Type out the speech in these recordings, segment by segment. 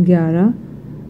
11,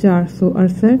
468,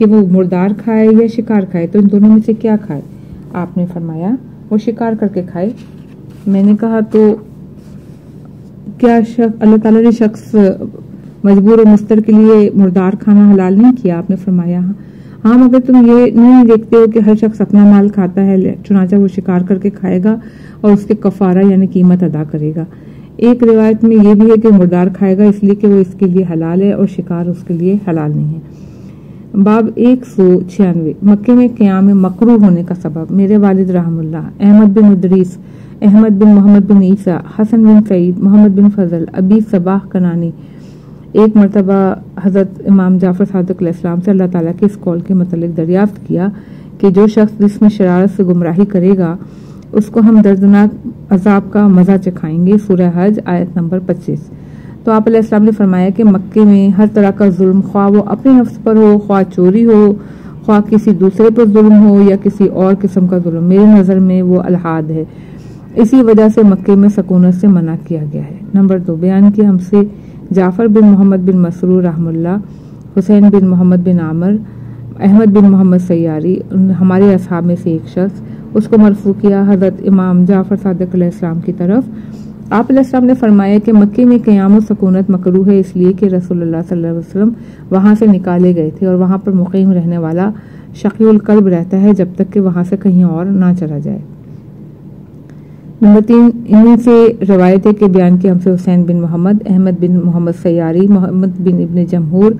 کہ وہ مردار کھائے یا شکار کھائے، تو ان دونوں میں سے کیا کھائے؟ آپ نے فرمایا وہ شکار کر کے کھائے۔ میں نے کہا تو کیا اللہ تعالیٰ نے شخص مجبور و مستر کے لیے مردار کھانا حلال نہیں کیا؟ آپ نے فرمایا ہاں، مگر تم یہ نہیں دیکھتے ہو کہ ہر شخص اپنا مال کھاتا ہے، چنانچہ وہ شکار کر کے کھائے گا اور اس کے کفارہ یعنی قیمت ادا کرے گا۔ ایک روایت میں یہ بھی ہے کہ مردار کھائے گا اس لیے کہ وہ اس کے لیے حلال ہے اور شکار اس کے لیے حلال نہیں ہے۔ باب 196 مکے میں قیام مکروہ ہونے کا سبب۔ میرے والد رحم اللہ احمد بن ادریس، احمد بن محمد بن عیسیٰ، حسن بن سعید، محمد بن فضل، ابی صباح کنانی ایک مرتبہ حضرت امام جعفر صادق علیہ السلام سے اللہ تعالیٰ کے اس قول کے متعلق دریافت کیا کہ جو شخص جس میں شرارت سے گمراہی کرے گا اس کو ہم دردناک عذاب کا مزہ چکھائیں گے، سورہ حج آیت نمبر 25۔ تو آپ علیہ السلام نے فرمایا کہ مکے میں ہر طرح کا ظلم، خواہ وہ اپنے نفس پر ہو، خواہ چوری ہو، خواہ کسی دوسرے پر ظلم ہو یا کسی اور قسم کا ظلم، میرے نظر میں وہ الحاد ہے، اسی وجہ سے مکے میں سکونت سے منع کیا گیا ہے۔ نمبر 2 بیان کیا ہم سے جعفر بن محمد بن مسرور رحم اللہ، حسین بن محمد بن عامر، احمد بن محمد سیاری، ہمارے اصحاب میں سے ایک شخص، اس کو مرفوع کیا حضرت امام جعفر صادق علیہ السلام کی طرف۔ آپ علیہ السلام نے فرمایا کہ مکے میں قیام و سکونت مکروہ ہے اس لیے کہ رسول اللہ صلی اللہ علیہ وسلم وہاں سے نکالے گئے تھے اور وہاں پر مقیم رہنے والا شقی القلب رہتا ہے جب تک کہ وہاں سے کہیں اور نہ چلا جائے۔ نمبر 3 انہیں سے روایت ہے کہ بیان کی ہم سے حسین بن محمد، احمد بن محمد سیاری، محمد بن ابن جمہور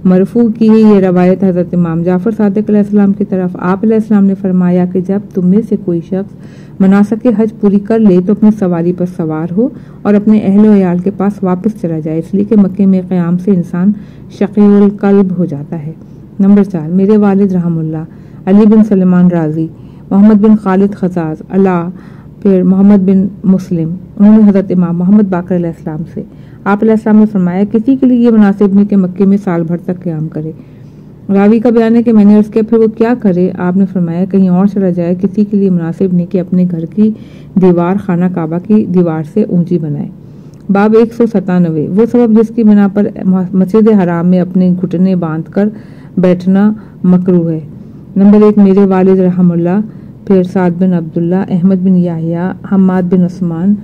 مرفوع کی ہے یہ روایت حضرت امام جعفر صادق علیہ السلام کی طرف۔ آپ علیہ السلام نے فرمایا کہ جب تم میں سے کوئی شخص مناسک حج پوری کر لے تو اپنی سواری پر سوار ہو اور اپنے اہل و عیال کے پاس واپس چلا جائے، اس لیے کہ مکے میں قیام سے انسان شقی القلب ہو جاتا ہے۔ نمبر 4 میرے والد رحم اللہ علی بن سلیمان رازی، محمد بن خالد خزاز، علا، پھر محمد بن مسلم، انہوں نے حضرت امام محمد باقر علیہ السلام سے آپ علیہ السلام نے فرمایا کسی کے لیے یہ مناسب نہیں کہ مکے میں سال بھر تک قیام کرے۔ راوی کا بیان ہے کہ میں نے عرض کیا پھر وہ کیا کرے؟ آپ نے فرمایا کہیں اور چلا جائے، کسی کے لیے مناسب نہیں کہ اپنے گھر کی دیوار خانہ کعبہ کی دیوار سے اونچی بنائے۔ باب 197 وہ سبب جس کی بنا پر مسجد حرام میں اپنے گھٹنے باندھ کر بیٹھنا مکروہ ہے۔ نمبر 1 میرے والد رحم اللہ، پھر سعد بن عبداللہ، احمد بن یحییٰ، حماد بن عثمان،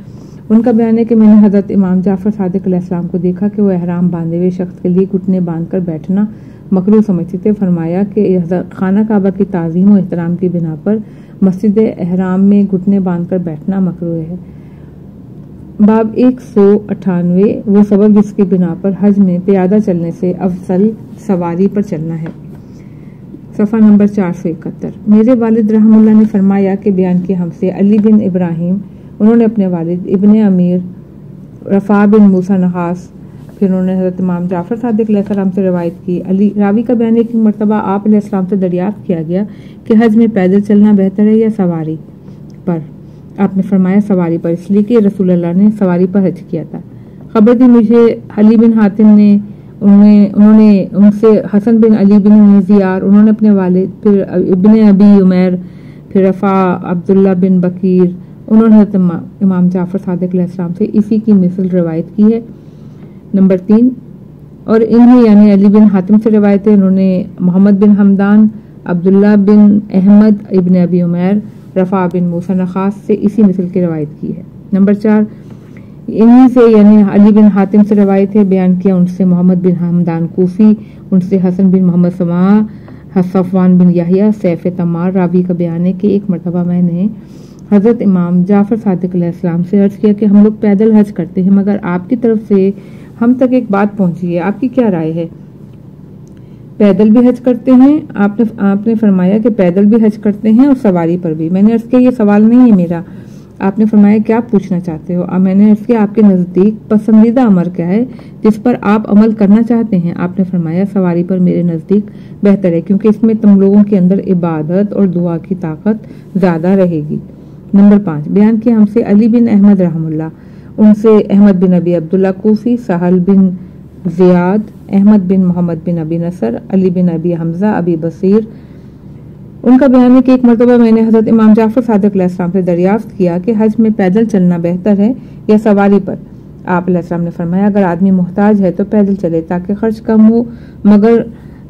ان کا بیان ہے کہ میں نے حضرت امام جعفر صادق علیہ السلام کو دیکھا کہ وہ احرام باندھے ہوئے شخص کے لیے گھٹنے باندھ کر بیٹھنا مکروہ سمجھتے تھے۔ فرمایا کہ خانہ کعبہ کی تعظیم و احترام کی بنا پر مسجد احرام میں گھٹنے باندھ کر بیٹھنا مکروہ ہے۔ باب 198 وہ سبب جس کی بنا پر حج میں پیادہ چلنے سے افضل سواری پر چلنا ہے۔ صفحہ نمبر 471 میرے والد رحم اللہ نے فرمایا کہ بیان کی ہم سے علی بن ابراہیم، انہوں نے اپنے والد ابن امیر رفاع بن موسیٰ نحاس، پھر انہوں نے حضرت امام جعفر صادق علیہ السلام سے روایت کی۔ علی راوی کا بیان ہے کہ مرتبہ آپ علیہ السلام سے دریافت کیا گیا کہ حج میں پیدل چلنا بہتر ہے یا سواری پر؟ آپ نے فرمایا سواری پر، اس لیے کہ رسول اللہ نے سواری پر حج کیا تھا۔ خبر دی مجھے علی بن حاتم نے، انہوں نے ان سے حسن بن علی بن زیار، انہوں نے اپنے والد، پھر ابن ابی عمیر، پھر رفاع عبداللہ بن بکیر، انہوں نے حضرت امام جعفر صادق علیہ السلام سے اسی کی مثل روایت کی ہے۔ نمبر 3 اور انہیں یعنی علی بن حاتم سے روایت ہے، انہوں نے محمد بن حمدان، عبداللہ بن احمد ابن ابی عمیر، رفاع بن موسیٰ نخاس سے اسی مثل کی روایت کی ہے۔ نمبر 4 انہی سے یعنی علی بن حاتم سے روایت ہے، بیان کیا ان سے محمد بن حمدان کوفی، ان سے حسن بن محمد سماع، صفوان بن یحییٰ، سیف تمار۔ راوی کا بیان ہے کہ ایک مرتبہ میں نے حضرت امام جعفر صادق علیہ السلام سے عرض کیا کہ ہم لوگ پیدل حج کرتے ہیں مگر آپ کی طرف سے ہم تک ایک بات پہنچی ہے، آپ کی کیا رائے ہے؟ پیدل بھی حج کرتے ہیں؟ آپ نے فرمایا کہ پیدل بھی حج کرتے ہیں اور سواری پر بھی۔ میں نے عرض کیا یہ سوال نہیں ہے میرا۔ آپ نے فرمایا کیا پوچھنا چاہتے ہو؟ میں نے عرض کیا آپ کے نزدیک پسندیدہ امر کیا ہے جس پر آپ عمل کرنا چاہتے ہیں؟ آپ نے فرمایا سواری پر میرے نزدیک بہتر ہے کیونکہ اس میں تم لوگوں کے اندر عبادت اور دعا کی طاقت زیادہ رہے گی۔ نمبر 5 بیان کیا ہم سے علی بن احمد رحم اللہ، ان سے احمد بن ابی عبداللہ کوفی، سہل بن زیاد، احمد بن محمد بن ابی نصر، علی بن ابی حمزہ، ابی بصیر، ان کا بیان ہے کہ ایک مرتبہ میں نے حضرت امام جعفر صادق علیہ السلام سے دریافت کیا کہ حج میں پیدل چلنا بہتر ہے یا سواری پر؟ آپ علیہ السلام نے فرمایا اگر آدمی محتاج ہے تو پیدل چلے تاکہ خرچ کم ہو، مگر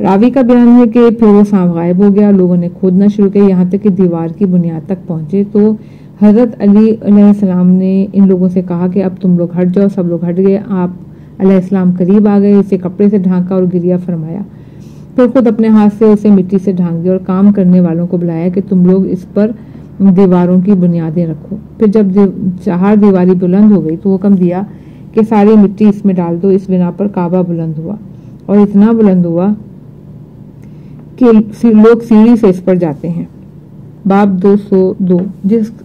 راوی کا بیان ہے کہ پھر وہ سانپ غائب ہو گیا، لوگوں نے کھودنا شروع کیا، یہاں تک کہ دیوار کی بنیاد تک پہنچے تو حضرت علی علیہ السلام نے ان لوگوں سے کہا کہ اب تم لوگ ہٹ جاؤ۔ سب لوگ ہٹ گئے۔ آپ علیہ السلام قریب آ گئے، اسے کپڑے سے ڈھانکا اور گریہ فرمایا، پھر خود اپنے ہاتھ سے اسے مٹی سے ڈھانک دیا اور کام کرنے والوں کو بلایا کہ تم لوگ اس پر دیواروں کی بنیادیں رکھو۔ پھر جب چہار دیواری بلند ہو گئی تو حکم دیا کہ ساری مٹی اس میں ڈال دو۔ اس بنا پر کعبہ بلند ہوا اور اتنا بلند ہوا کہ لوگ سیڑھی سے اس پر جاتے ہیں۔ باب 202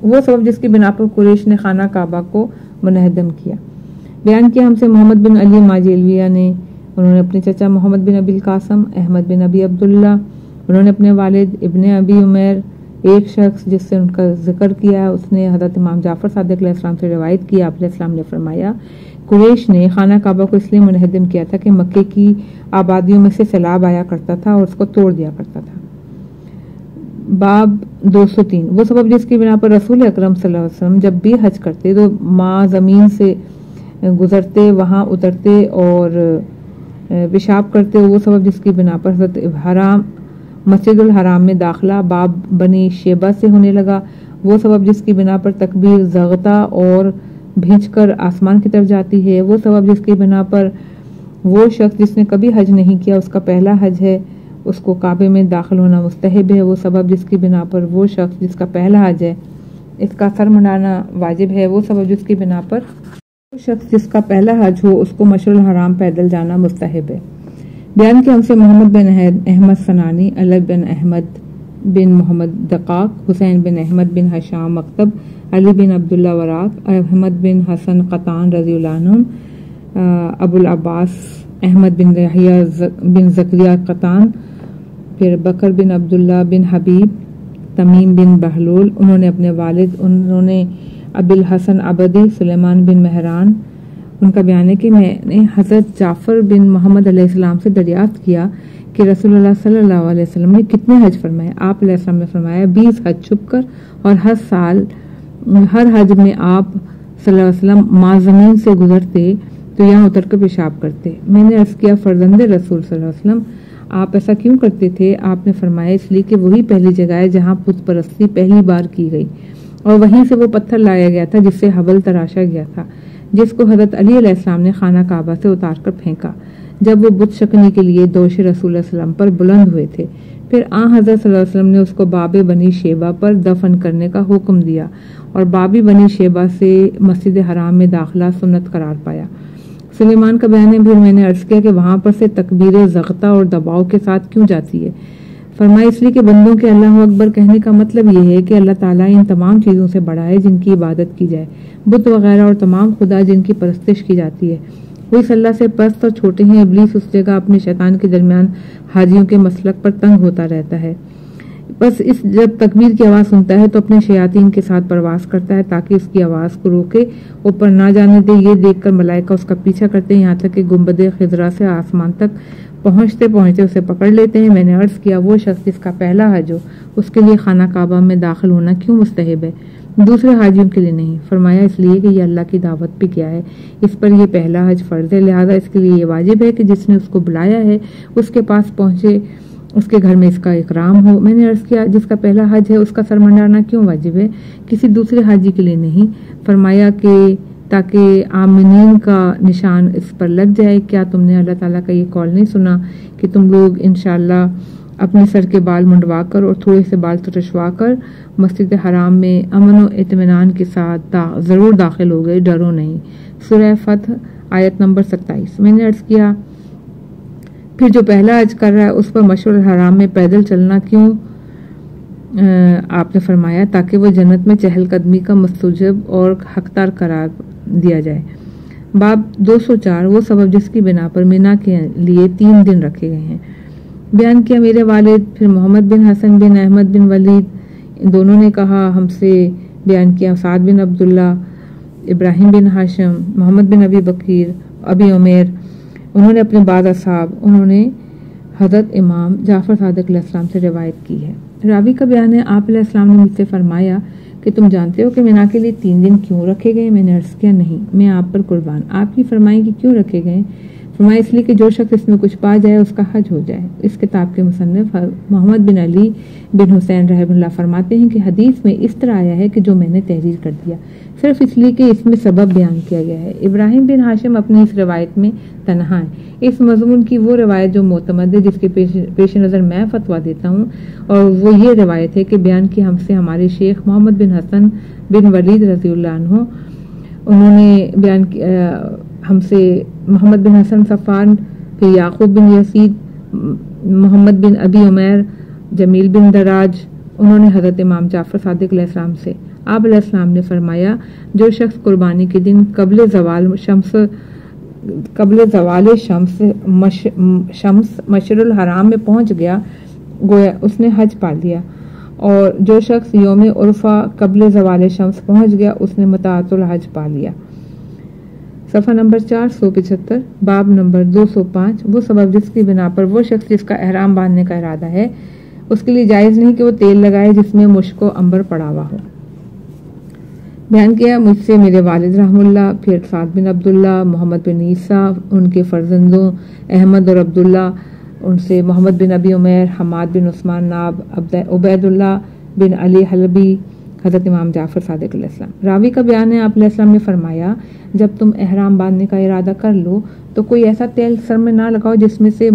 وہ سبب جس کی بنا پر قریش نے خانہ کعبہ کو منہدم کیا۔ بیان کیا ہم سے محمد بن علی ماجلویہ نے، انہوں نے اپنے چچا محمد بن ابی القاسم احمد بن ابی عبداللہ، انہوں نے اپنے والد ابن ابی عمیر، ایک شخص جس سے ان کا ذکر کیا، اس نے حضرت امام جعفر صادق علیہ السلام سے روایت کی، آپ علیہ السلام نے فرمایا قریش نے خانہ کعبہ کو اس لیے منہدم کیا تھا کہ مکے کی آبادیوں میں سے سیلاب آیا کرتا تھا اور اس کو توڑ دیا کرتا تھا۔ باب 203 وہ سبب جس کی بنا پر رسول اکرم صلی اللہ علیہ وسلم جب بھی حج کرتے تو ماں زمین سے گزرتے، وہاں اترتے اور پیشاب کرتے، وہ سبب جس کی بنا پر حضرت مسجد الحرام میں داخلہ باب بنی شیبہ سے ہونے لگا، وہ سبب جس کی بنا پر تکبیر زغتا اور بھیج کر آسمان کی طرف جاتی ہے، وہ سبب جس کی بنا پر وہ شخص جس نے کبھی حج نہیں کیا اس کا پہلا حج ہے، اس کو کعبے میں داخل ہونا مستحب ہے، وہ سبب جس کی بنا پر وہ شخص جس کا پہلا حج ہے اس کا سر منڈانا واجب ہے، وہ سبب جس کی بنا پر وہ شخص جس کا پہلا حج ہو اس کو مشعر الحرام پیدل جانا مستحب ہے۔ بیان کے ہم سے محمد بن احمد سنانی، علی بن احمد بن محمد دقاق، حسین بن احمد بن حشام مکتب، علی بن عبداللہ وراق، احمد بن حسن قطان رضی اللہ عنہ، ابو العباس احمد بن یحییٰ بن زکریہ قطان، پھر بکر بن عبداللہ بن حبیب، تمیم بن بہلول، انہوں نے اپنے والد انہوں نے ابو الحسن عبدی سلیمان بن مہران، ان کا بیان ہے کہ میں نے حضرت جعفر بن محمد علیہ السلام سے دریافت کیا کہ رسول اللہ صلی اللہ علیہ وسلم نے کتنے حج فرمائے؟ آپ علیہ السلام نے فرمایا 20 حج چھپ کر، اور ہر حج میں آپ صلی اللہ علیہ وسلم ماں زمین سے گزرتے تو یہاں اتر کر پیشاب کرتے۔ میں نے عرض کیا فرزند رسول صلی اللہ علیہ وسلم آپ ایسا کیوں کرتے تھے؟ آپ نے فرمایا اس لیے کہ وہی پہلی جگہ ہے جہاں بت پرستی پہلی بار کی گئی اور وہیں سے وہ پتھر لایا گیا تھا جس سے حبل تراشا گیا تھا، جس کو حضرت علی علیہ السلام نے خانہ کعبہ سے اتار کر پھینکا جب وہ بت شکنی کے لیے دوش رسول اللہ صلی اللہ علیہ وسلم پر بلند ہوئے تھے۔ پھر حضرت صلی اللہ علیہ وسلم نے اس کو باب بنی شیبہ پر دفن کرنے کا حکم دیا اور بابی بنی شیبہ سے مسجد حرام میں داخلہ سنت قرار پایا۔ سلیمان کا بیان ہے پھر میں نے عرض کیا کہ وہاں پر سے تکبیر زغتا اور دباؤ کے ساتھ کیوں جاتی ہے؟ فرمایا اس لیے کہ بندوں کے اللہ اکبر کہنے کا مطلب یہ ہے کہ اللہ تعالیٰ ان تمام چیزوں سے بڑا ہے جن کی عبادت کی جائے، بت وغیرہ اور تمام خدا جن کی پرستش کی جاتی ہے، وہ اس اللہ سے پست اور چھوٹے ہیں۔ ابلیس اس جگہ اپنے شیطان کے درمیان حاجیوں کے مسلک پر تنگ ہوتا رہتا ہے، بس جب تکبیر کی آواز سنتا ہے تو اپنے شیاطین کے ساتھ پرواز کرتا ہے تاکہ اس کی آواز کو روکے، اوپر نہ جانے دے۔ یہ دیکھ کر ملائکہ اس کا پیچھا کرتے ہیں یہاں تک کہ گنبد خضرا سے آسمان تک پہنچتے اسے پکڑ لیتے ہیں۔ میں نے عرض کیا وہ شخص جس کا پہلا حج ہو اس کے لیے خانہ کعبہ میں داخل ہونا کیوں مستحب ہے، دوسرے حاجیوں کے لیے نہیں؟ فرمایا اس لیے کہ یہ اللہ کی دعوت پہ کیا ہے، اس پر یہ پہلا حج فرض ہے، لہذا اس کے لیے یہ واجب ہے کہ جس نے اس کو بلایا ہے اس کے پاس پہنچے، اس کے گھر میں اس کا اکرام ہو۔ میں نے عرض کیا جس کا پہلا حج ہے اس کا سر منڈانا کیوں واجب ہے، کسی دوسرے حاجی کے لیے نہیں؟ فرمایا کہ تاکہ آمنین کا نشان اس پر لگ جائے۔ کیا تم نے اللہ تعالیٰ کا یہ قول نہیں سنا کہ تم لوگ انشاءاللہ اپنے سر کے بال منڈوا کر اور تھوڑے سے بال ترشوا کر مسجد حرام میں امن و اطمینان کے ساتھ ضرور داخل ہو گئے، ڈرو نہیں۔ سورہ فتح آیت نمبر 27۔ میں نے عرض کیا پھر جو پہلا حج کر رہا ہے اس پر مشعر الحرام میں پیدل چلنا کیوں؟ آپ نے فرمایا تاکہ وہ جنت میں چہل قدمی کا مستوجب اور حقدار قرار دیا جائے۔ باب 204 وہ سبب جس کی بنا پر مینا کے لیے 3 دن رکھے گئے ہیں۔ بیان کیا میرے والد پھر محمد بن حسن بن احمد بن ولید ان دونوں نے کہا ہم سے، بیان کیا سعد بن عبداللہ، ابراہیم بن ہاشم، محمد بن ابی بکیر، ابی عمیر، انہوں نے اپنے بعض اصحاب انہوں نے حضرت امام جعفر صادق علیہ السلام سے روایت کی ہے۔ راوی کا بیان ہے آپ علیہ السلام نے مجھ سے فرمایا کہ تم جانتے ہو کہ مینا کے لیے 3 دن کیوں رکھے گئے؟ میں نے عرض کیا نہیں۔ میں آپ پر قربان، آپ کی فرمائیں کہ کیوں رکھے گئے؟ فرمایا اس لیے کہ جو شخص اس میں کچھ پا جائے اس کا حج ہو جائے۔ اس کتاب کے مصنف محمد بن علی بن حسین رحمہ اللہ فرماتے ہیں کہ حدیث میں اس طرح آیا ہے کہ جو میں نے تحریر کر دیا، صرف اس لیے کہ اس میں سبب بیان کیا گیا ہے۔ ابراہیم بن ہاشم اپنی اس روایت میں تنہا ہے۔ اس مضمون کی وہ روایت جو معتمد ہے، جس کے پیش نظر میں فتویٰ دیتا ہوں، اور وہ یہ روایت ہے کہ بیان کی ہم سے ہمارے شیخ محمد بن حسن بن ولید رضی اللہ عنہ، انہوں نے بیان ہم سے محمد بن حسن صفان، پھر یعقوب بن یزید، محمد بن ابی عمیر، جمیل بن دراج، انہوں نے حضرت امام جعفر صادق علیہ السلام سے، آپ علیہ السلام نے فرمایا جو شخص قربانی کے دن قبل زوال شمس مشعر الحرام میں پہنچ گیا، گویا اس نے حج پا لیا، اور جو شخص یوم عرفہ قبل زوال شمس پہنچ گیا اس نے متعۃ الحج پا لیا۔ صفحہ نمبر 475، باب نمبر 205، وہ سبب جس کی بنا پر وہ شخص جس کا احرام باندھنے کا ارادہ ہے اس کے لیے جائز نہیں کہ وہ تیل لگائے جس میں مشک و عنبر پڑا ہوا ہو۔ بیان کیا مجھ سے میرے والد رحم اللہ، پھر سعد بن عبداللہ، محمد بن عیسیٰ، ان کے فرزندوں احمد اور عبداللہ، ان سے محمد بن ابی عمیر، حماد بن عثمان ناب، عبید اللہ بن علی حلبی، حضرت امام جعفر صادق علیہ السلام۔ راوی کا بیان ہے آپ علیہ السلام نے فرمایا جب تم احرام باندھنے کا ارادہ کر لو تو کوئی ایسا تیل سر میں نہ لگاؤ جس میں سے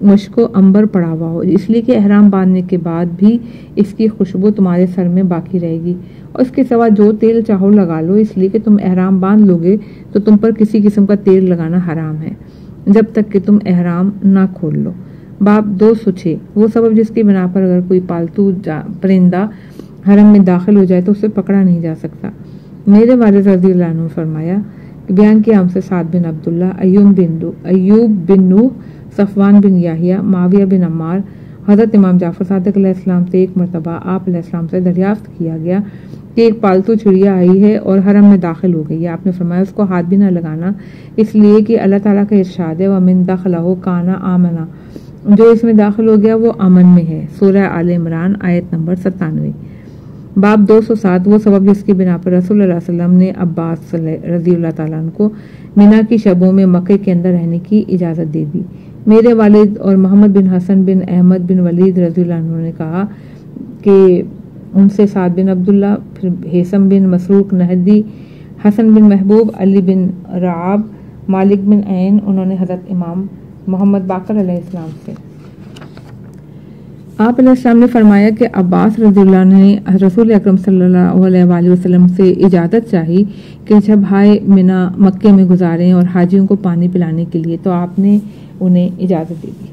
مشک و عنبر پڑا ہوا ہو، اس لیے کہ احرام باندھنے کے بعد بھی اس کی خوشبو تمہارے سر میں باقی رہے گی، اور اس کے سوا جو تیل چاہو لگا لو، اس لیے کہ تم احرام باندھ لو گے تو تم پر کسی قسم کا تیل لگانا حرام ہے جب تک کہ تم احرام نہ کھول لو۔ باب 206، وہ سبب جس کی بنا پر اگر کوئی پالتو پرندہ حرم میں داخل ہو جائے تو اسے پکڑا نہیں جا سکتا۔ میرے والد رضی اللہ عنہ فرمایا کہ بیان کیا ہم سے سعد بن عبداللہ، ایوب بن نوح، صفوان بن یحییٰ، معاویہ بن عمار، حضرت امام جعفر صادق علیہ السلام سے ایک مرتبہ آپ علیہ السلام سے دریافت کیا گیا کہ ایک پالتو چڑیا آئی ہے اور حرم میں داخل ہو گئی ہے۔ آپ نے فرمایا اس کو ہاتھ بھی نہ لگانا، اس لیے کہ اللہ تعالیٰ کا ارشاد ہے وَمِن دَخَلَهُ كَانَ آمَنًا، جو اس میں داخل ہو گیا وہ امن میں ہے، سورہ آل عمران آیت نمبر 97۔ باب 207، وہ سبب جس کی بنا پر رسول اللہ صلی اللہ علیہ وسلم نے عباس رضی اللہ تعالیٰ عنہ کو مینا کی شبوں میں مکے کے اندر رہنے کی اجازت دے دی۔ میرے والد اور محمد بن حسن بن احمد بن ولید رضی اللہ عنہ نے کہا کہ ان سے سعد بن عبداللہ، پھر ہیثم بن مسروق نہدی، حسن بن محبوب، علی بن رعاب، مالک بن عین، انہوں نے حضرت امام محمد باقر علیہ السلام سے، آپ علیہ السلام نے فرمایا کہ عباس رضی اللہ عنہ نے رسول اکرم صلی اللہ علیہ وآلہ وسلم سے اجازت چاہی کہ جب ہائے مینا مکے میں گزاریں اور حاجیوں کو پانی پلانے کے لیے، تو آپ نے انہیں اجازت دے دی۔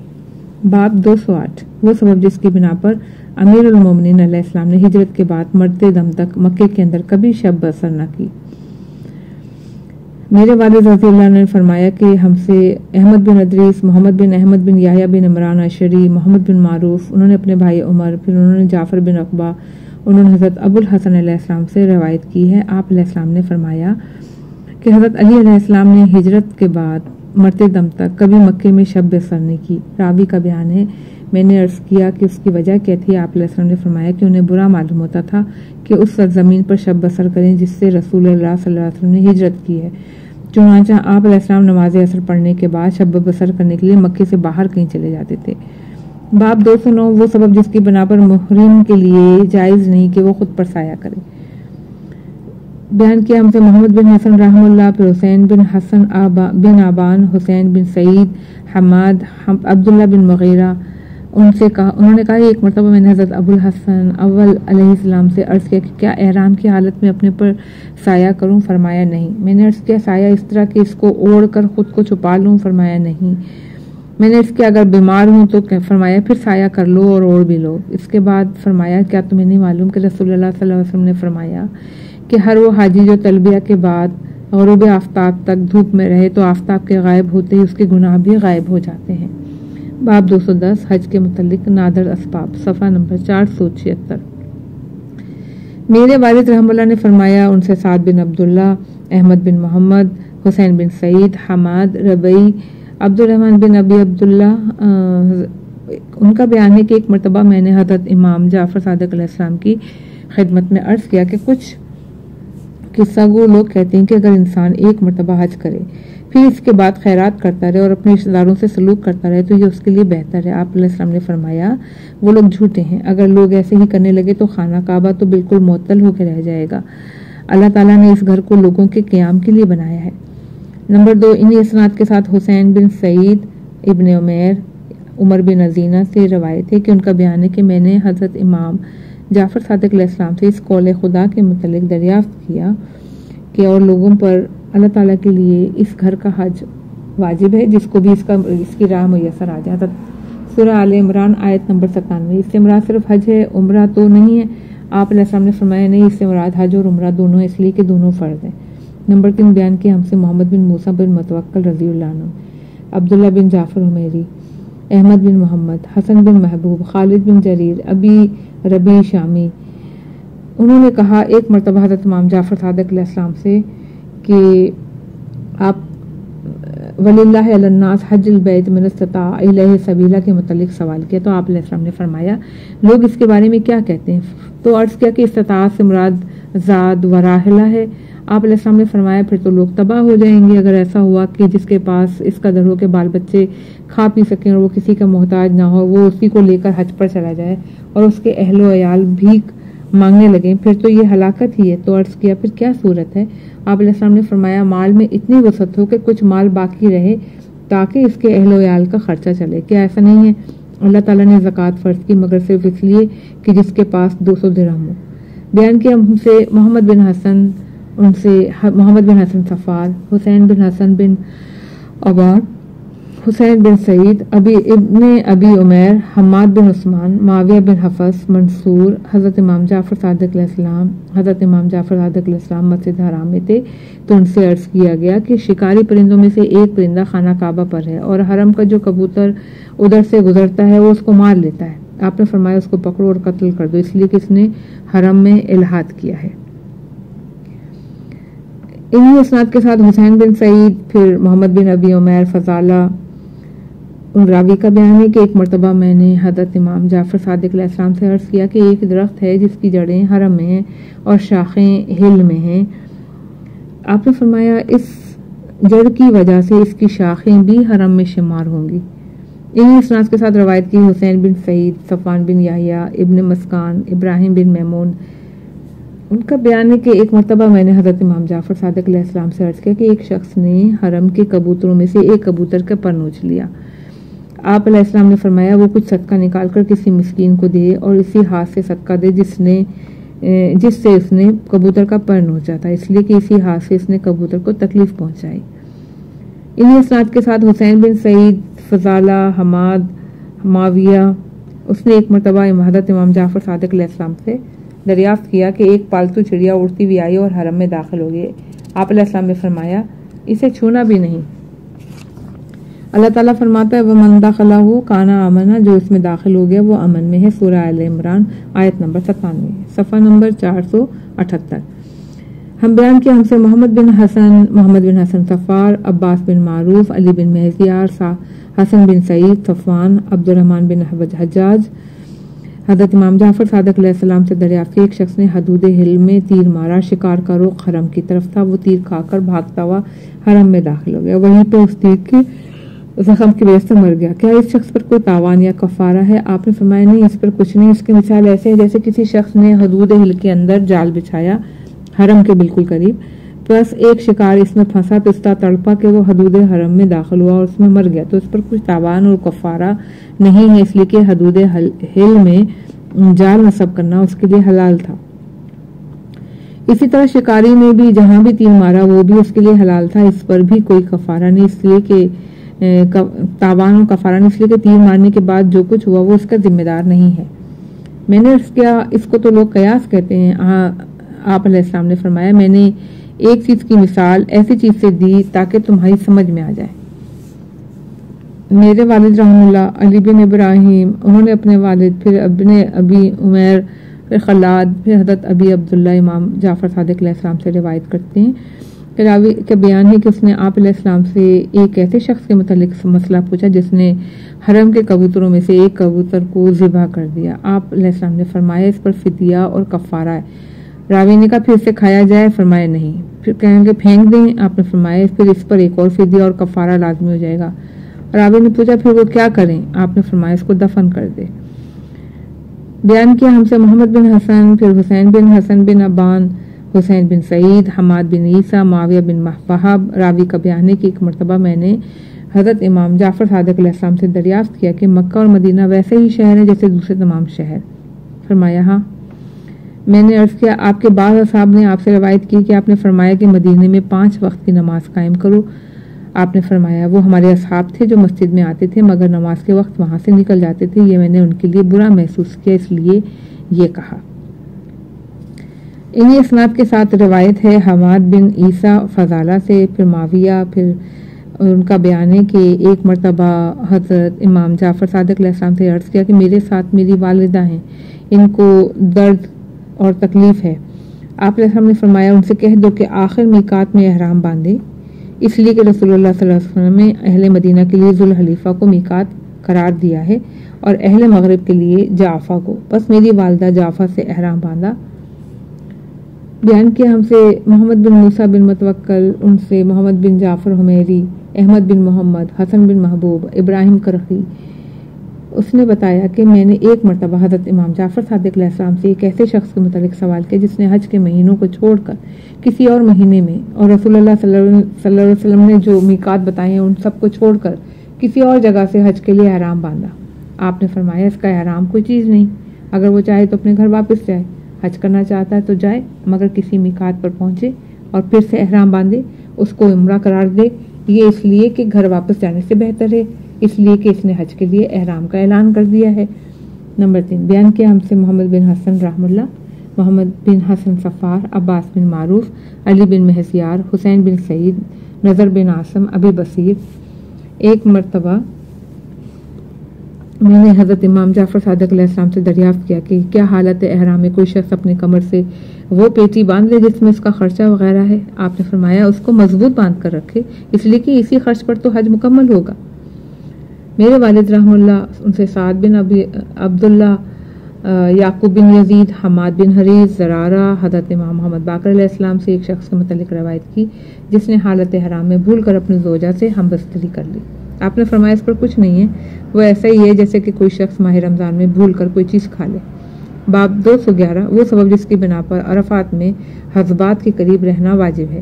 باب 208، وہ سبب جس کی بنا پر امیر المومنین علیہ السلام نے ہجرت کے بعد مرتے دم تک مکے کے اندر کبھی شب بسر نہ کی۔ میرے والد رضی اللہ عنہ نے فرمایا کہ ہم سے احمد بن ادریس، محمد بن احمد بن یحییٰ بن عمران اشعری، محمد بن معروف، انہوں نے اپنے بھائی عمر، پھر انہوں نے جعفر بن عقبہ، انہوں نے حضرت ابو الحسن علیہ السلام سے روایت کی ہے۔ آپ علیہ السلام نے فرمایا کہ حضرت علی علیہ السلام نے ہجرت کے بعد مرتے دم تک کبھی مکے میں شب بسر نہیں کی۔ راوی کا بیان ہے میں نے عرض کیا کہ اس کی وجہ کیا تھی؟ آپ علیہ السلام نے فرمایا کہ انہیں برا معلوم ہوتا تھا کہ اس سرزمین پر شب بسر کریں جس سے رسول اللہ صلی اللہ علیہ وسلم نے ہجرت کی ہے، چنانچہ آپ علیہ السلام نماز عصر پڑھنے کے بعد شب بسر کرنے کے لیے مکے سے باہر کہیں چلے جاتے تھے۔ باب 209، وہ سبب جس کی بنا پر محرم کے لیے جائز نہیں کہ وہ خود پر سایہ کرے۔ بیان کیا ہم سے محمد بن حسن رحم اللہ، پھر حسین بن حسن بن آبان، حسین بن سعید، حماد، عبداللہ بن مغیرہ، انہوں نے کہا ایک مرتبہ میں نے حضرت ابو الحسن اول علیہ السلام سے عرض کیا کہ کیا احرام کی حالت میں اپنے پر سایہ کروں؟ فرمایا نہیں۔ میں نے عرض کیا سایہ اس طرح کہ اس کو اوڑھ کر خود کو چھپا لوں؟ فرمایا نہیں۔ میں نے اس کے اگر بیمار ہوں تو فرمایا پھر سایہ کر لو اور اوڑھ بھی لو۔ اس کے بعد فرمایا کیا تمہیں نہیں معلوم کہ رسول اللہ صلی اللہ علیہ وسلم نے فرمایا کہ ہر وہ حاجی جو تلبیہ کے بعد غروب آفتاب تک دھوپ میں رہے تو آفتاب کے غائب ہوتے ہی اس کے گناہ بھی غائب ہو جاتے ہیں۔ باب 210، حج کے متعلق نادر اسباب، صفحہ نمبر 476۔ میرے والد رحم اللہ نے فرمایا ان سے سعد بن عبداللہ، احمد بن محمد، حسین بن سعید، حماد، ربیع، عبد الرحمن بن ابی عبداللہ، ان کا بیان ہے کہ ایک مرتبہ میں نے حضرت امام جعفر صادق علیہ السلام کی خدمت میں عرض کیا کہ کچھ قصہ گو لوگ کہتے ہیں کہ اگر انسان ایک مرتبہ حج کرے پھر اس کے بعد خیرات کرتا رہے اور اپنے رشتہ داروں سے سلوک کرتا رہے تو یہ اس کے لیے بہتر ہے۔ آپ علیہ السلام نے فرمایا وہ لوگ جھوٹے ہیں، اگر لوگ ایسے ہی کرنے لگے تو خانہ کعبہ تو بالکل معطل ہو کے رہ جائے گا۔ اللہ تعالیٰ نے اس گھر کو لوگوں کے قیام کے لیے بنایا ہے۔ نمبر 2، انہی اسناد کے ساتھ حسین بن سعید ابن عمر بن ازینہ سے روایت ہے کہ ان کا بیان ہے کہ میں نے حضرت امام جعفر صادق علیہ السلام سے اس قول خدا کے متعلق دریافت کیا کہ اور لوگوں پر اللہ تعالیٰ کے لیے اس گھر کا حج واجب ہے جس کو بھی اس کی راہ میسر آ جائے۔ سورہ آل عمران آیت نمبر 97۔ اس سے مراد صرف حج ہے، عمرہ تو نہیں ہے۔ آپ علیہ السلام نے فرمایا نہیں، اس سے مراد حج اور عمرہ دونوں، اس لیے کہ دونوں فرض ہیں۔ نمبر 3، بیان کیا ہم سے محمد بن موسیٰ بن متوکل رضی اللہ عنہ، عبداللہ بن جعفر حمیری، احمد بن محمد، حسن بن محبوب، خالد بن جریر، ابی ربیع شامی، انہوں نے کہا ایک مرتبہ حضرت امام جعفر صادق علیہ السلام سے کہ آپ وَلِلَّهِ عَلَى النَّاسِ حَجُّ الْبَيْتِ مَنِ اسْتَطَاعَ إِلَيْهِ سَبِيلًا کے متعلق سوال کیا تو آپ علیہ السلام نے فرمایا لوگ اس کے بارے میں کیا کہتے ہیں؟ تو عرض کیا کہ استطاعت سے مراد زاد و راحلہ ہے۔ آپ علیہ السلام نے فرمایا پھر تو لوگ تباہ ہو جائیں گے اگر ایسا ہوا کہ جس کے پاس اس قدر ہو کہ بال بچے کھا پی سکیں اور وہ کسی کا محتاج نہ ہو، وہ اسی کو لے کر حج پر چلا جائے اور اس کے اہل و عیال بھیک مانگنے لگیں، پھر تو یہ ہلاکت ہی ہے۔ تو عرض کیا پھر کیا صورت ہے؟ آپ علیہ السلام نے فرمایا مال میں اتنی وسعت ہو کہ کچھ مال باقی رہے تاکہ اس کے اہل و عیال کا خرچہ چلے۔ کیا ایسا نہیں ہے؟ اللہ تعالیٰ نے زکوٰۃ فرض کی مگر صرف اس لیے کہ جس کے پاس 200 درہم ہو۔ بیان کیا ہم سے محمد بن حسن، ان سے محمد بن حسن صفار، حسین بن حسن بن عبار، حسین بن سعید، ابن ابی عمیر، حماد بن عثمان، معاویہ بن حفص، منصور، حضرت امام جعفر صادق علیہ السلام، حضرت امام جعفر صادق علیہ السلام مسجد حرام میں تھے تو ان سے عرض کیا گیا کہ شکاری پرندوں میں سے ایک پرندہ خانہ کعبہ پر ہے اور حرم کا جو کبوتر ادھر سے گزرتا ہے وہ اس کو مار لیتا ہے۔ آپ نے فرمایا اس کو پکڑو اور قتل کر دو، اس لیے کہ اس نے حرم میں الحاد کیا ہے۔ انہی اسناد کے ساتھ حسین بن سعید، پھر محمد بن ابی عمیر، فضالہ ان راوی کا بیان ہے کہ ایک مرتبہ میں نے حضرت امام جعفر صادق علیہ السلام سے عرض کیا کہ ایک درخت ہے جس کی جڑیں حرم میں ہیں اور شاخیں ہل میں ہیں۔ آپ نے فرمایا اس جڑ کی وجہ سے اس کی شاخیں بھی حرم میں شمار ہوں گی۔ انہی اسناد کے ساتھ روایت کی حسین بن سعید، صفوان بن یحییٰ، ابن مسکان، ابراہیم بن میمون، ان کا بیان ہے کہ ایک مرتبہ میں نے حضرت امام جعفر صادق علیہ السلام سے عرض کیا کہ ایک شخص نے حرم کے کبوتروں میں سے ایک کبوتر کا پر نوچ لیا۔ آپ علیہ السلام نے فرمایا وہ کچھ صدقہ نکال کر کسی مسکین کو دے اور اسی ہاتھ سے صدقہ دے جس سے اس نے کبوتر کا پر نوچا تھا، اس لیے کہ اسی ہاتھ سے اس نے کبوتر کو تکلیف پہنچائی۔ انہی اسناد کے ساتھ حسین بن سعید، فضالہ، حماد، معاویہ، اس نے ایک مرتبہ حضرت امام جعفر صادق علیہ السلام سے دریافت کیا کہ ایک پالتو چڑیا اڑتی ہوئی آئی اور حرم میں داخل ہو گئی۔ آپ علیہ السلام نے فرمایا اسے چھونا بھی نہیں۔ اللہ تعالیٰ فرماتا ہے وَمَن دَخَلَهُ كَانَ آمَنَ، جو اس میں داخل ہو گیا وہ امن میں ہے۔ سورہ آل عمران آیت نمبر 97، صفحہ نمبر 478۔ ہم بیان کیا ہم سے محمد بن حسن صفار، عباس بن معروف، علی بن مہزیار، حسن بن سعید، صفوان، عبد الرحمن بن حجاج، حضرت امام جعفر صادق علیہ السلام سے دریافت کی ایک شخص نے حدود حلم میں تیر مارا، شکار کا رخ حرم کی طرف تھا، وہ تیر کھا کر بھاگتا ہوا حرم میں داخل ہو گیا، وہیں پہ اس تیر کے زخم کی وجہ سے مر گیا۔ کیا اس شخص پر کوئی تاوان یا کفارہ ہے؟ آپ نے فرمایا نہیں، اس پر کچھ نہیں۔ اس کی مثال ایسے ہے جیسے کسی شخص نے حدود حل کے اندر جال بچھایا حرم کے بالکل قریب، بس ایک شکار اس میں پھنسا تو اس طرح تڑپا کہ وہ حدود حرم میں داخل ہوا اور اس میں مر گیا، تو اس پر کچھ تاوان اور کفارہ نہیں ہے، اس لیے کہ حدود حل میں جال نصب کرنا اس کے لیے حلال تھا۔ اسی طرح شکاری نے بھی جہاں بھی تیر مارا وہ بھی اس کے لیے حلال تھا، اس پر بھی کوئی کفارہ نہیں، اس لیے کہ تاوان اور کفارہ نہیں، اس لیے کہ تیر مارنے کے بعد جو کچھ ہوا وہ اس کا ذمہ دار نہیں ہے۔ میں نے عرض کیا اس کو تو لوگ قیاس کہتے ہیں۔ آپ علیہ السلام نے فرمایا میں نے ایک چیز کی مثال ایسی چیز سے دی تاکہ تمہاری سمجھ میں آ جائے۔ میرے والد رحمہ اللہ علی بن ابراہیم، انہوں نے اپنے والد، پھر ابن ابی عمیر، پھر خلاد، پھر حضرت ابی عبداللہ امام جعفر صادق علیہ السلام سے روایت کرتے ہیں کہ راوی کا بیان ہے کہ اس نے آپ علیہ السلام سے ایک ایسے شخص کے متعلق مسئلہ پوچھا جس نے حرم کے کبوتروں میں سے ایک کبوتر کو ذبح کر دیا۔ آپ علیہ السلام نے فرمایا اس پر فدیہ اور کفارہ ہے۔ راوی نے کہا پھر اسے کھایا جائے؟ فرمایا نہیں۔ پھر کہیں گے پھینک دیں؟ آپ نے فرمایا پھر اس پر ایک اور فدیہ اور کفارہ لازمی ہو جائے گا۔ راوی نے پوچھا پھر وہ کیا کریں؟ آپ نے فرمایا اس کو دفن کر دے۔ بیان کیا ہم سے محمد بن حسن، پھر حسین بن حسن بن ابان، حسین بن سعید، حماد بن عیسیٰ، معاویہ بن وہب۔ راوی کا بیان ہے کہ ایک مرتبہ میں نے حضرت امام جعفر صادق علیہ السلام سے دریافت کیا کہ مکہ اور مدینہ ویسے ہی شہر ہیں جیسے دوسرے تمام شہر؟ فرمایا ہاں۔ میں نے عرض کیا آپ کے بعض اصحاب نے آپ سے روایت کی کہ آپ نے فرمایا کہ مدینے میں 5 وقت کی نماز قائم کرو۔ آپ نے فرمایا وہ ہمارے اصحاب تھے جو مسجد میں آتے تھے مگر نماز کے وقت وہاں سے نکل جاتے تھے، یہ میں نے ان کے لیے برا محسوس کیا اس لیے یہ کہا۔ انہی اسناد کے ساتھ روایت ہے حماد بن عیسیٰ فضالہ سے، پھر معاویہ، پھر ان کا بیان ہے کہ ایک مرتبہ حضرت امام جعفر صادق علیہ السلام سے عرض کیا کہ میرے ساتھ میری والدہ ہیں، ان کو درد اور تکلیف ہے۔ آپ علیہ السلام نے فرمایا ان سے کہہ دو کہ آخر میقات میں احرام باندھے، اس لیے کہ رسول اللہ صلی اللہ علیہ وسلم نے اہل مدینہ کے لیے ذوالحلیفہ کو میقات قرار دیا ہے اور اہل مغرب کے لیے جعفہ کو، بس میری والدہ جعفہ سے احرام باندھا۔ بیان کیا ہم سے محمد بن موسیٰ بن متوکل، ان سے محمد بن جعفر حمیری، احمد بن محمد، حسن بن محبوب، ابراہیم کرخی، اس نے بتایا کہ میں نے ایک مرتبہ حضرت امام جعفر صادق علیہ السلام سے ایک ایسے شخص کے متعلق سوال کیا جس نے حج کے مہینوں کو چھوڑ کر کسی اور مہینے میں، اور رسول اللہ صلی اللہ علیہ وسلم نے جو میقات بتائے ہیں ان سب کو چھوڑ کر کسی اور جگہ سے حج کے لیے احرام باندھا۔ آپ نے فرمایا اس کا احرام کوئی چیز نہیں، اگر وہ چاہے تو اپنے گھر واپس جائے، حج کرنا چاہتا ہے تو جائے مگر کسی میقات پر پہنچے اور پھر سے احرام باندھے، اس کو عمرہ قرار دے، یہ اس لیے کہ گھر واپس جانے سے بہتر ہے، اس لیے کہ اس نے حج کے لیے احرام کا اعلان کر دیا ہے۔ نمبر 3 بیان کیا ہم سے محمد بن حسن رحم اللہ، محمد بن حسن صفار، عباس بن معروف، علی بن مہزیار، حسین بن سعید، نظر بن عاصم، ابی بصیر، ایک مرتبہ میں نے حضرت امام جعفر صادق علیہ السلام سے دریافت کیا کہ کیا حالت احرام میں کوئی شخص اپنی کمر سے وہ پیٹی باندھ لے جس میں اس کا خرچہ وغیرہ ہے؟ آپ نے فرمایا اس کو مضبوط باندھ کر رکھے، اس لیے کہ اسی خرچ پر تو حج مکمل ہوگا۔ میرے والد رحم اللہ، ان سے سعد بن عبداللہ، یعقوب بن یزید، حماد بن حریث، زرارہ، حضرت امام محمد باقر علیہ السلام سے ایک شخص کے متعلق روایت کی جس نے حالت حرام میں بھول کر اپنی زوجہ سے ہم بستری کر لی۔ آپ نے فرمایا اس پر کچھ نہیں ہے، وہ ایسا ہی ہے جیسے کہ کوئی شخص ماہ رمضان میں بھول کر کوئی چیز کھا لے۔ باب 211 وہ سبب جس کی بنا پر عرفات میں حضبات کے قریب رہنا واجب ہے۔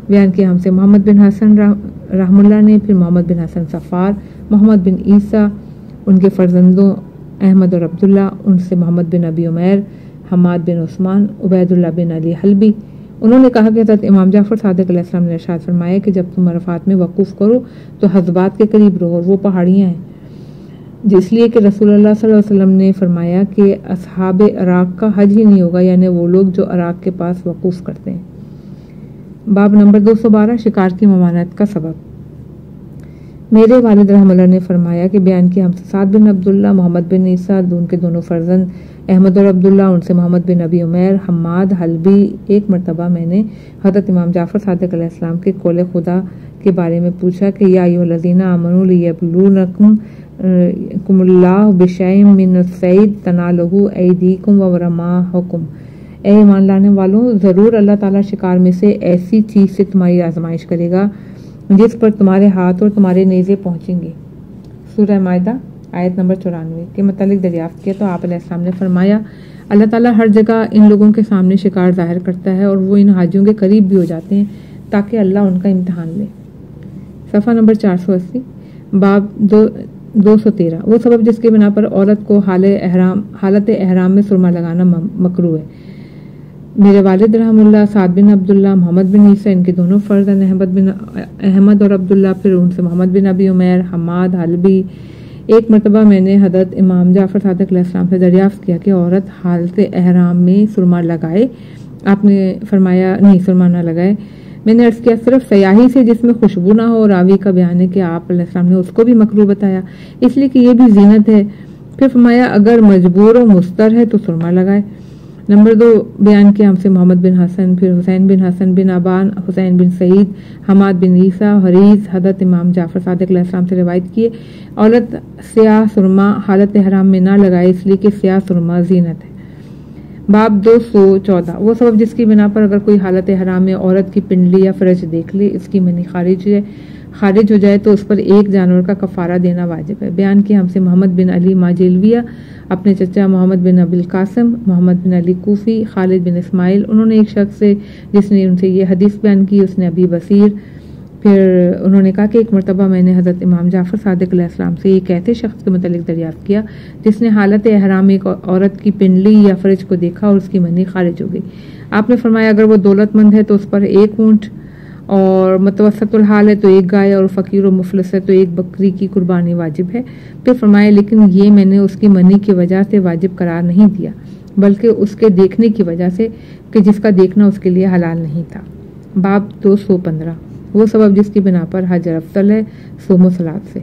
بیان کیا ہم سے محمد بن حسن رحم اللہ نے، پھر محمد بن حسن صفار، محمد بن عیسیٰ، ان کے فرزندوں احمد اور عبداللہ، ان سے محمد بن ابی عمیر، حماد بن عثمان، عبید اللہ بن علی حلبی، انہوں نے کہا کہ حضرت امام جعفر صادق علیہ السلام نے ارشاد فرمایا کہ جب تم عرفات میں وقوف کرو تو حضبات کے قریب رہو، اور وہ پہاڑیاں ہیں، جس لیے کہ رسول اللہ صلی اللہ علیہ وسلم نے فرمایا کہ اصحاب عراق کا حج ہی نہیں ہوگا، یعنی وہ لوگ جو عراق کے پاس وقوف کرتے ہیں۔ باب نمبر 212 شکار کی ممانعت کا سبب۔ میرے والد رحم اللہ نے فرمایا کہ بیان کیا ہم سے سعد بن عبداللہ، محمد بن عیسیٰ، ان کے دونوں فرزند احمد اور عبداللہ، ان سے محمد بن ابی عمیر، حماد حلبی، ایک مرتبہ میں نے حضرت امام جعفر صادق علیہ السلام کے قول خدا کے بارے میں پوچھا کہ یا ایھا الذین آمنوا لیبلونکم اللہ بشیء من الصید تنالہ ایدیکم ورماحکم، اے ایمان لانے والوں، ضرور اللہ تعالیٰ شکار میں سے ایسی چیز سے تمہاری آزمائش کرے گا جس پر تمہارے ہاتھ اور تمہارے نیزے پہنچیں گے۔ سورہ مائدہ آیت نمبر 94 کے متعلق دریافت کیا تو آپ علیہ السلام نے فرمایا اللہ تعالیٰ ہر جگہ ان لوگوں کے سامنے شکار ظاہر کرتا ہے اور وہ ان حاجیوں کے قریب بھی ہو جاتے ہیں تاکہ اللہ ان کا امتحان لے۔ صفحہ نمبر 480 باب 213 وہ سبب جس کی بنا پر عورت کو حالت احرام میں سرما لگانا مکروہ ہے۔ میرے والد رحم اللہ، سعد بن عبداللہ، محمد بن عیسیٰ، ان کے دونوں فرزند احمد اور عبداللہ، پھر ان سے محمد بن ابی عمیر، حماد حلبی، ایک مرتبہ میں نے حضرت امام جعفر صادق علیہ السلام سے دریافت کیا کہ عورت حالت احرام میں سرما لگائے؟ آپ نے فرمایا نہیں، سرما نہ لگائے۔ میں نے عرض کیا صرف سیاہی سے جس میں خوشبو نہ ہو؟ راوی کا بیان ہے کہ آپ علیہ السلام نے اس کو بھی مکروہ بتایا اس لیے کہ یہ بھی زینت ہے۔ پھر فرمایا اگر مجبور و مستر ہے تو سرما لگائے۔ نمبر 2 بیان کیا ہم سے محمد بن حسن، پھر حسین بن حسن بن ابان، حسین بن سعید، حماد بن عیسیٰ، حریث، حضرت امام جعفر صادق علیہ السلام سے روایت کیے عورت سیاہ سرما حالت احرام میں نہ لگائے اس لیے کہ سیاہ سرما زینت ہے۔ باب 214 وہ سبب جس کی بنا پر اگر کوئی حالت حرام میں عورت کی پنڈلی یا فرج دیکھ لے، اس کی منی خارج ہو جائے تو اس پر ایک جانور کا کفارہ دینا واجب ہے۔ بیان کیا ہم سے محمد بن علی ماجلویہ، اپنے چچا محمد بن ابی القاسم، محمد بن علی کوفی، خالد بن اسماعیل، انہوں نے ایک شخص سے جس نے ان سے یہ حدیث بیان کی، اس نے ابی بصیر، پھر انہوں نے کہا کہ ایک مرتبہ میں نے حضرت امام جعفر صادق علیہ السلام سے ایک ایسے شخص کے متعلق دریافت کیا جس نے حالت احرام ایک عورت کی پنڈلی یا فرج کو دیکھا اور اس کی منی خارج ہو گئی۔ آپ نے فرمایا اگر وہ دولت مند ہے تو اس پر ایک اونٹ، اور متوسط الحال ہے تو ایک گائے، اور فقیر و مفلس ہے تو ایک بکری کی قربانی واجب ہے۔ پھر فرمایا لیکن یہ میں نے اس کی منی کی وجہ سے واجب قرار نہیں دیا بلکہ اس کے دیکھنے کی وجہ سے کہ جس کا دیکھنا اس کے لیے حلال نہیں تھا۔ باب 215 وہ سبب جس کی بنا پر حج افضل ہے صوم و صلات سے۔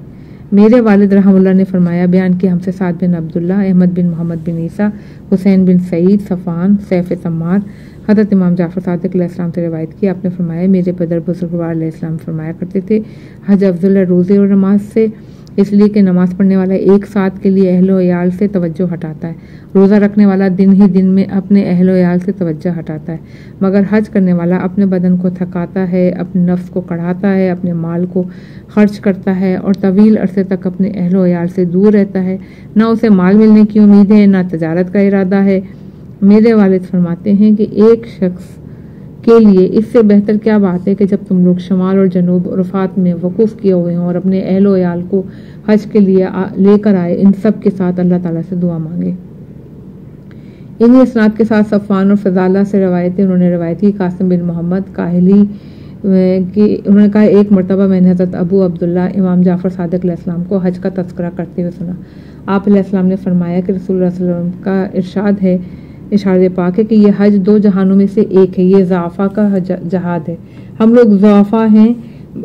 میرے والد رحم اللہ نے فرمایا، بیان کیا ہم سے سعد بن عبداللہ، احمد بن محمد بن عیسیٰ، حسین بن سعید، صفان، سیف تمار، حضرت امام جعفر صادق علیہ السلام سے روایت کی، آپ نے فرمایا میرے پدر بزرگوار علیہ السلام فرمایا کرتے تھے حج افضل ہے روزے اور نماز سے، اس لیے کہ نماز پڑھنے والا ایک ساتھ کے لیے اہل و عیال سے توجہ ہٹاتا ہے، روزہ رکھنے والا دن ہی دن میں اپنے اہل و عیال سے توجہ ہٹاتا ہے، مگر حج کرنے والا اپنے بدن کو تھکاتا ہے، اپنے نفس کو کڑھاتا ہے، اپنے مال کو خرچ کرتا ہے اور طویل عرصے تک اپنے اہل و عیال سے دور رہتا ہے، نہ اسے مال ملنے کی امید ہے نہ تجارت کا ارادہ ہے۔ میرے والد فرماتے ہیں کہ ایک شخص کے لیے اس سے بہتر کیا بات ہے کہ جب تم لوگ شمال اور جنوب عرفات میں وقوف کیے ہوئے ہوں اور اپنے اہل و عیال کو حج کے لیے لے کر آئے، ان سب کے ساتھ اللہ تعالیٰ سے دعا مانگے۔ انہی اسناد کے ساتھ صفوان اور فضالہ سے روایتیں انہوں نے روایت کی، قاسم بن محمد کاہلی کہ انہوں نے کہا ایک مرتبہ میں نے حضرت ابو عبداللہ امام جعفر صادق علیہ السلام کو حج کا تذکرہ کرتے ہوئے سنا۔ آپ علیہ السلام نے فرمایا کہ رسول اللہ صلی اللہ علیہ وسلم کا ارشاد پاک ہے کہ یہ حج دو جہانوں میں سے ایک ہے، یہ ضعفا کا جہاد ہے، ہم لوگ ضعفا ہیں،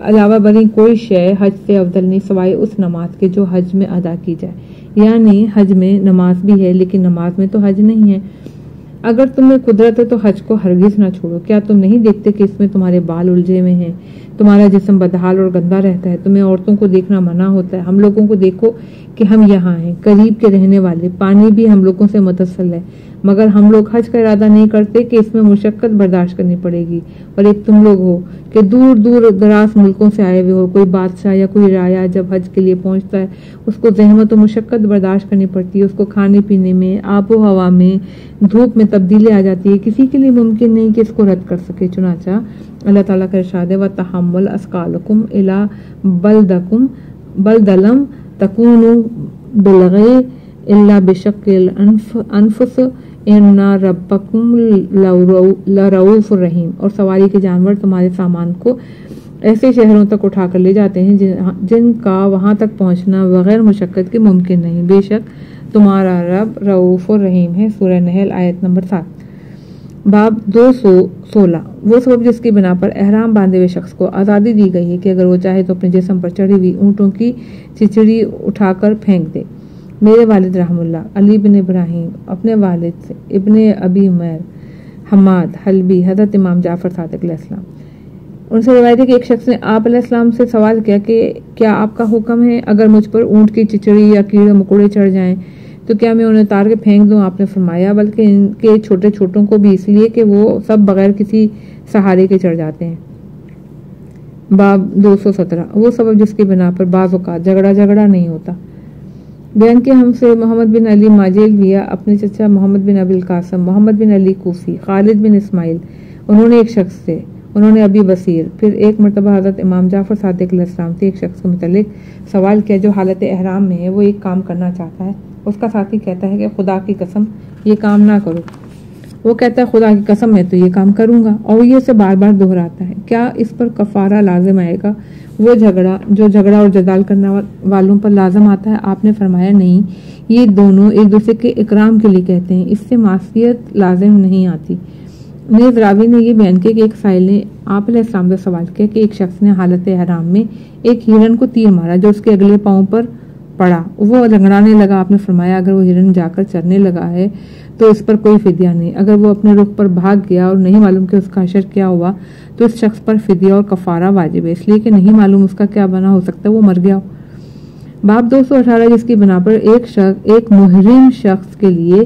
علاوہ بری کوئی شے حج سے افضل نہیں سوائے اس نماز کے جو حج میں ادا کی جائے، یعنی حج میں نماز بھی ہے لیکن نماز میں تو حج نہیں ہے۔ اگر تمہیں قدرت ہے تو حج کو ہرگز نہ چھوڑو، کیا تم نہیں دیکھتے کہ اس میں تمہارے بال الجھے ہوئے ہیں، تمہارا جسم بدحال اور گندا رہتا ہے، تمہیں عورتوں کو دیکھنا منع ہوتا ہے، ہم لوگوں کو دیکھو کہ ہم یہاں ہیں قریب کے رہنے والے، پانی بھی ہم لوگوں سے متصل ہے، مگر ہم لوگ حج کا ارادہ نہیں کرتے کہ اس میں مشقت برداشت کرنی پڑے گی، اور ایک تم لوگ ہو کہ دور دور دراز ملکوں سے آئے ہوئے ہو، کوئی بادشاہ یا کوئی رایا جب حج کے لیے پہنچتا ہے اس کو زحمت و مشقت برداشت کرنی پڑتی ہے، اس کو کھانے پینے میں، آب و ہوا میں، دھوپ میں تبدیلی آ جاتی ہے، کسی کے لیے ممکن نہیں کہ اس کو رد کر سکے۔ چنانچہ اللہ تعالیٰ کا ارشاد ہے وَتَحَمُّلْ أَثْقَالَكُمْ إِلَىٰ بَلْدٍ لَمْ تَكُونُوا بِالْغِيِّ إِلَّا بِشَقِّ الْأَنفُسِ إِنَّ رَبَّكُمْ لَرَءُوفٌ رَحِيمٌ، اور سواری کے جانور تمہارے سامان کو ایسے شہروں تک اٹھا کر لے جاتے ہیں جن کا وہاں تک پہنچنا بغیر مشقت کے ممکن نہیں، بے شک تمہارا رب رؤوف الرحیم ہے۔ سورہ نحل آیت نمبر 7۔ باب 216 وہ سبب جس کی بنا پر احرام باندھے ہوئے شخص کو آزادی دی گئی ہے کہ اگر وہ چاہے تو اپنے جسم پر چڑھی ہوئی اونٹوں کی چچڑی اٹھا کر پھینک دے۔ میرے والد رحم اللہ علی بن ابراہیم اپنے والد سے ابن ابی عمیر حماد حلبی حضرت امام جعفر صادق علیہ السلام ان سے روایت ہے کہ ایک شخص نے آپ علیہ السلام سے سوال کیا کہ کیا آپ کا حکم ہے اگر مجھ پر اونٹ کی چچڑی یا کیڑے مکوڑے چڑھ جائیں تو کیا میں انہیں اتار کے پھینک دوں؟ آپ نے فرمایا بلکہ ان کے چھوٹے چھوٹوں کو بھی، اس لیے کہ وہ سب بغیر کسی سہارے کے چڑھ جاتے ہیں۔ باب 217 وہ سبب جس کی بنا پر بعض اوقات جھگڑا نہیں ہوتا۔ بیان کہ ہم سے محمد بن علی ماجلویہ اپنے چچا محمد بن ابی القاسم، محمد بن علی کوفی، خالد بن اسماعیل، انہوں نے ایک شخص سے، انہوں نے ابی بصیر، پھر ایک مرتبہ حضرت امام جعفر صادق علیہ السلام سے ایک شخص کے متعلق سوال کیا جو حالت احرام میں ہے، وہ ایک کام کرنا چاہتا ہے، اس کا ساتھی کہتا ہے کہ خدا کی قسم یہ کام نہ کرو، وہ کہتا ہے خدا کی قسم میں تو یہ کام کروں گا، اور یہ اسے بار بار دہراتا ہے، کیا اس پر کفارہ لازم آئے گا؟ وہ جھگڑا اور جدال کرنے والوں پر لازم آتا ہے؟ آپ نے فرمایا نہیں، یہ دونوں ایک دوسرے کے اکرام کے لیے کہتے ہیں، اس سے معصیت لازم نہیں آتی۔ نیز راوی نے یہ بیان کیا کہ ایک سائل نے آپ علیہ السلام سے سوال کیا کہ ایک شخص نے حالت احرام میں ایک ہرن کو تیر مارا جو اس کے اگلے پاؤں پر پڑا، وہ لنگڑانے لگا۔ آپ نے فرمایا اگر وہ ہرن جا کر چرنے لگا ہے تو اس پر کوئی فدیہ نہیں، اگر وہ اپنے رخ پر بھاگ گیا اور نہیں معلوم کہ اس کا حشر کیا ہوا تو اس شخص پر فدیہ اور کفارہ واجب ہے، اس لیے کہ نہیں معلوم اس کا کیا بنا، ہو سکتا ہے وہ مر گیا ہو۔ باب 218 جس کی بنا پر ایک محرم شخص کے لیے